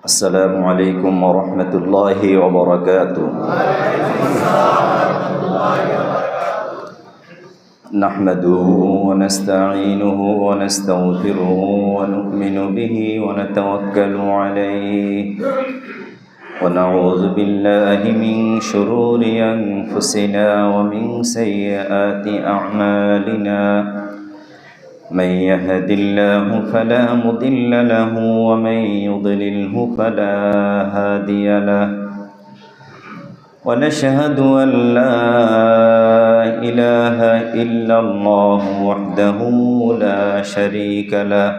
السلام عليكم ورحمة الله وبركاته. نحمده ونستعينه ونستغفره ونؤمن به ونتوكل عليه ونعوذ بالله من شرور أنفسنا ومن سيئات أعمالنا. من يهد الله فلا مضل له ومن يضلله فلا هادي له. ونشهد أن لا إله إلا الله وحده لا شريك له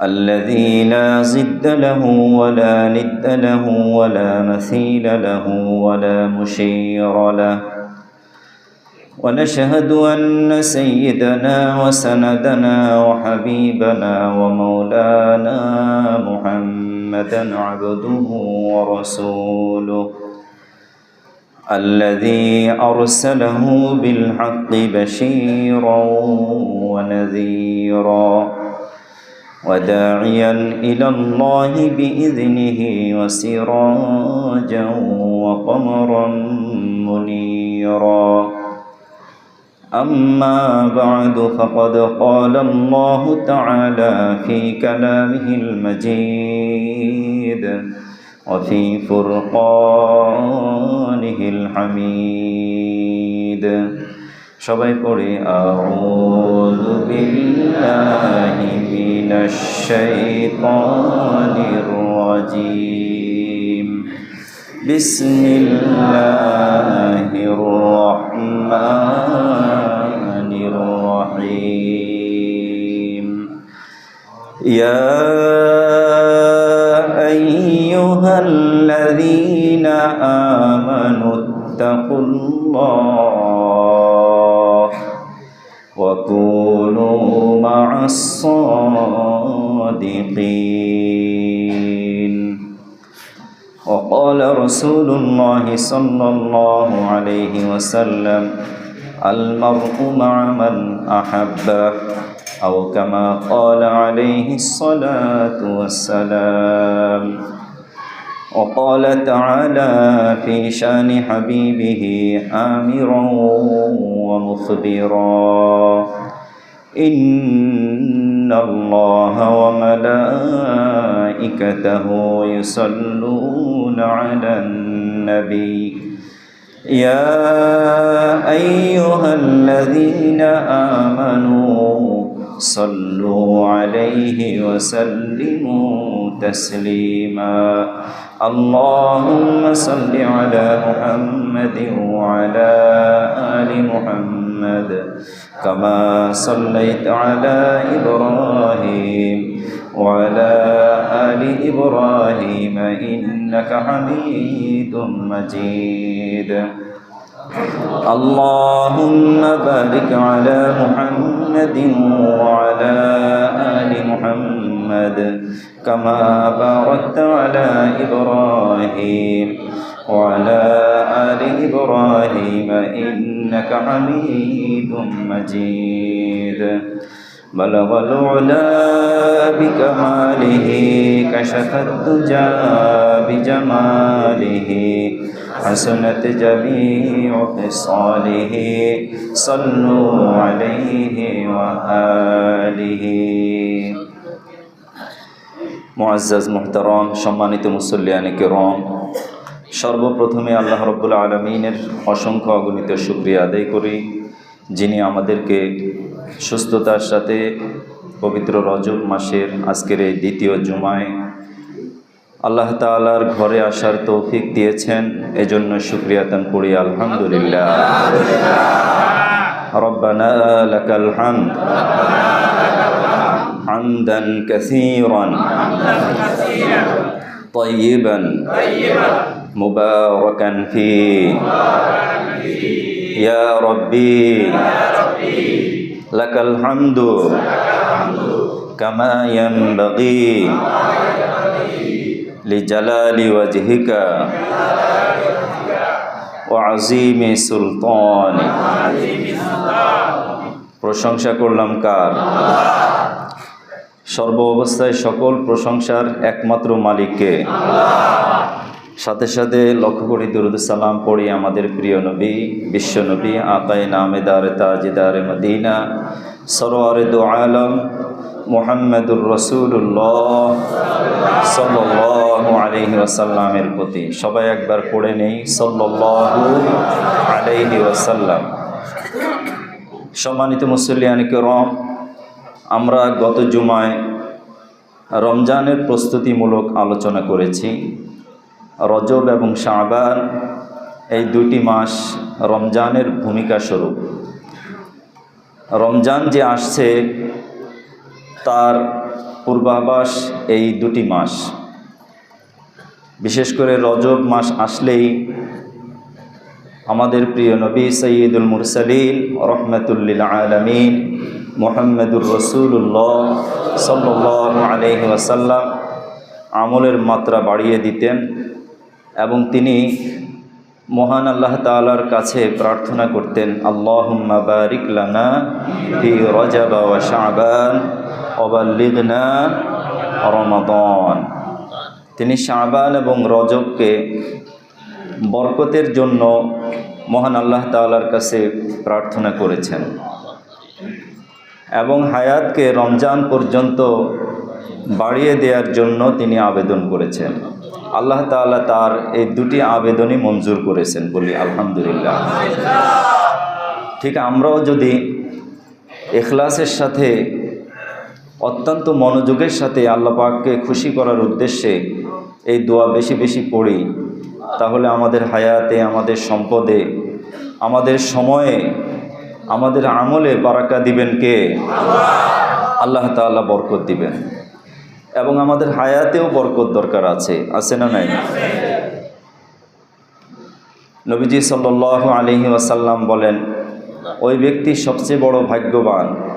الذي لا ضد له ولا ند له ولا مثيل له ولا مشير له. ونشهد أن سيدنا وسندنا وحبيبنا ومولانا محمدا عبده ورسوله الذي أرسله بالحق بشيرا ونذيرا وداعيا إلى الله بإذنه وسراجا وقمرا منيرا. أما بعد فقد قال الله تعالى في كلامه المجيد وفي فرقانه الحميد. সবাই পড়ি আউযু বিল্লাহি মিনাশ শাইতানির রাজীম। বিসমিল্লাহির রাহমানির রাহিম। ইয়া আইয়ুহাল্লাযীনা আমানু ইত্তাকুল্লাহ ওয়া কুনু মা'আস সাদিকিন। وقال رسول الله صلى الله عليه وسلم المرء مع من أحبه أو كما قال عليه الصلاة والسلام. وقال تعالى في شان حبيبه آمرا ومخبرا إن الله وملائكته يصلون على النبي يا أيها الذين آمنوا صلوا عليه وسلموا تسليما. اللهم صل على محمد وعلى آل محمد كما صليت على إبراهيم وعلى آل إبراهيم إنك حميد مجيد. اللهم بارك على محمد وعلى آل محمد كما باركت على إبراهيم وعلى آل إبراهيم إنك حميد مجيد. بلغ العلا بكماله كشف الدجى بجماله حسنت جميع خصاله صلوا عليه وآله. মুআজ্জাজ মুহতারাম, সম্মানিত মুসল্লিয়ানে কিরাম, সর্বপ্রথমে আল্লাহ রাব্বুল আলামিনের অসংখ্য অগণিত শুকরিয়া আদায় করি, যিনি আমাদেরকে সুস্থতার সাথে পবিত্র রজব মাসের আজকের এই দ্বিতীয় জুমায় আল্লাহ তাআলার ঘরে আসার তৌফিক দিয়েছেন। এজন্য শুকরিয়া আদান করি আলহামদুলিল্লাহ। রব্বানা লাকাল হামদ হামদান কাসীরান طيبا مباركا فيه يا ربي لك الحمد كما ينبغي لجلال وجهك وعظيم سلطانك। প্রশংসা করলাম কার? সর্ব অবস্থায় সকল প্রশংসার একমাত্র মালিককে। সাথে সাথে লক্ষ কোটি দুরূদ সালাম পড়ি আমাদের প্রিয় নবী, বিশ্ব নবী, আকায়ে নামেদার তাজদার মদিনা, সরওয়ারে দো আলম মুহাম্মদুর রাসূলুল্লাহ সাল্লাল্লাহু আলাইহি ওয়াসাল্লামের প্রতি। সবাই একবার পড়ে নেই, সাল্লাল্লাহু আলাইহি ওয়াসাল্লাম। সম্মানিত মুসল্লিয়ান কিরাম, আমরা গত জুমায় রমজানের প্রস্তুতিমূলক আলোচনা করেছি। রজব এবং শাবান এই দুটি মাস রমজানের ভূমিকা স্বরূপ। রমজান যে আসছে তার পূর্বাভাস এই দুটি মাস। বিশেষ করে রজব মাস আসলেই আমাদের প্রিয় নবী সৈয়দুল মুরসালিন রহমাতুল্লিল আলামিন মুহাম্মদুর রাসূলুল্লাহ সাল্লাল্লাহু আলাইহি ওয়াসাল্লাম আমলের মাত্রা বাড়িয়ে দিতেন এবং তিনি মহান আল্লাহ তাআলার কাছে প্রার্থনা করতেন, আল্লাহুম্মা বারিক লানা ফি রজব ওয়া শাবান ওয়া বাল্লিগনা রমাদান। তিনি শাবান এবং রজবকে বরকতের জন্য মহান আল্লাহ তাআলার কাছে প্রার্থনা করেছেন এবং হায়াতকে রমজান পর্যন্ত বাড়িয়ে দেওয়ার জন্য তিনি আবেদন করেছেন। আল্লাহ তাআলা তার এই দুটি আবেদনই মঞ্জুর করেছেন, বলি আলহামদুলিল্লাহ। ঠিক আমরাও যদি ইখলাসের সাথে অত্যন্ত মনোযোগের সাথে আল্লাহ পাককে খুশি করার উদ্দেশ্যে এই দোয়া বেশি বেশি পড়ি, তাহলে আমাদের হায়াতে, আমাদের সম্পদে, আমাদের সময়ে, আমাদের আমলে বারাকা দিবেন কে? আল্লাহ তাআলা বরকত দিবেন। এবং আমাদের হায়াতেও বরকত দরকার আছে না নাই? নবীজি সাল্লাল্লাহু আলাইহি ওয়াসাল্লাম বলেন, ওই ব্যক্তি সবচেয়ে বড় ভাগ্যবান